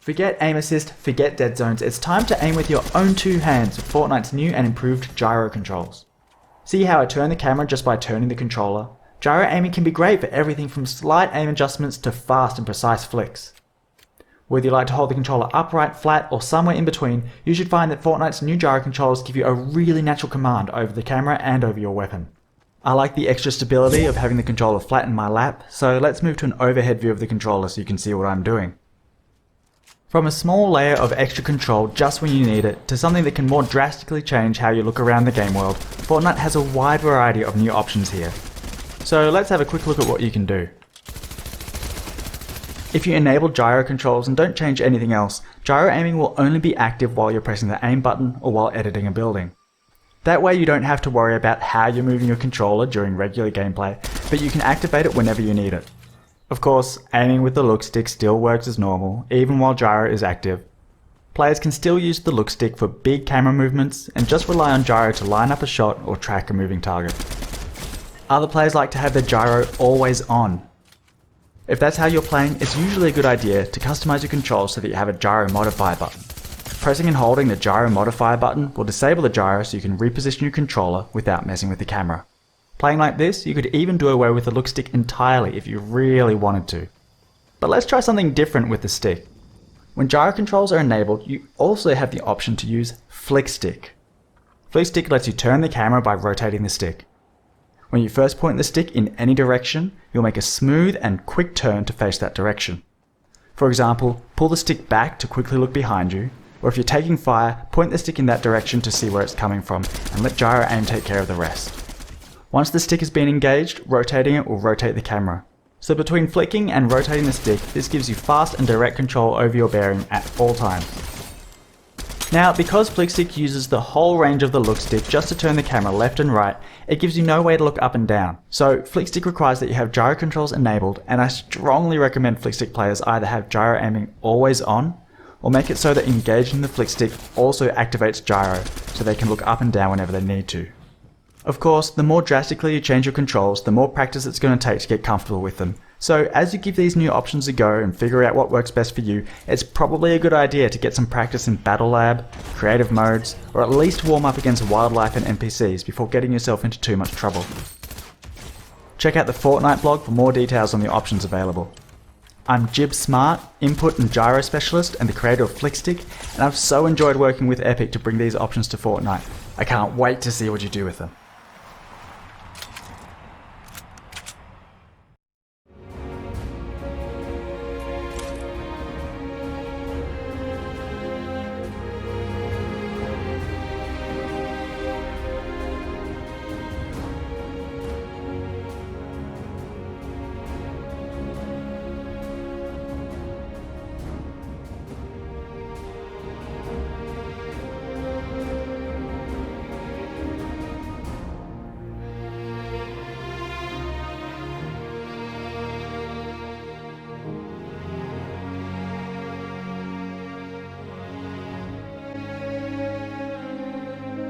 Forget aim assist, forget dead zones, it's time to aim with your own two hands with Fortnite's new and improved gyro controls. See how I turn the camera just by turning the controller? Gyro aiming can be great for everything from slight aim adjustments to fast and precise flicks. Whether you like to hold the controller upright, flat, or somewhere in between, you should find that Fortnite's new gyro controls give you a really natural command over the camera and over your weapon. I like the extra stability of having the controller flat in my lap, so let's move to an overhead view of the controller so you can see what I'm doing. From a small layer of extra control just when you need it, to something that can more drastically change how you look around the game world, Fortnite has a wide variety of new options here. So let's have a quick look at what you can do. If you enable gyro controls and don't change anything else, gyro aiming will only be active while you're pressing the aim button or while editing a building. That way you don't have to worry about how you're moving your controller during regular gameplay, but you can activate it whenever you need it. Of course, aiming with the look stick still works as normal, even while gyro is active. Players can still use the look stick for big camera movements and just rely on gyro to line up a shot or track a moving target. Other players like to have their gyro always on. If that's how you're playing, it's usually a good idea to customize your controls so that you have a Gyro Modifier button. Pressing and holding the Gyro Modifier button will disable the gyro so you can reposition your controller without messing with the camera. Playing like this, you could even do away with the look stick entirely if you really wanted to. But let's try something different with the stick. When gyro controls are enabled, you also have the option to use Flick Stick. Flick Stick lets you turn the camera by rotating the stick. When you first point the stick in any direction, you'll make a smooth and quick turn to face that direction. For example, pull the stick back to quickly look behind you, or if you're taking fire, point the stick in that direction to see where it's coming from, and let gyro aim take care of the rest. Once the stick has been engaged, rotating it will rotate the camera. So between flicking and rotating the stick, this gives you fast and direct control over your bearing at all times. Now, because Flick Stick uses the whole range of the look stick just to turn the camera left and right, it gives you no way to look up and down. So Flick Stick requires that you have gyro controls enabled, and I strongly recommend Flick Stick players either have gyro aiming always on, or make it so that engaging the Flick Stick also activates gyro, so they can look up and down whenever they need to. Of course, the more drastically you change your controls, the more practice it's going to take to get comfortable with them. So as you give these new options a go and figure out what works best for you, it's probably a good idea to get some practice in Battle Lab, creative modes, or at least warm up against wildlife and NPCs before getting yourself into too much trouble. Check out the Fortnite blog for more details on the options available. I'm Jib Smart, Input and Gyro Specialist and the creator of Flick Stick, and I've so enjoyed working with Epic to bring these options to Fortnite. I can't wait to see what you do with them.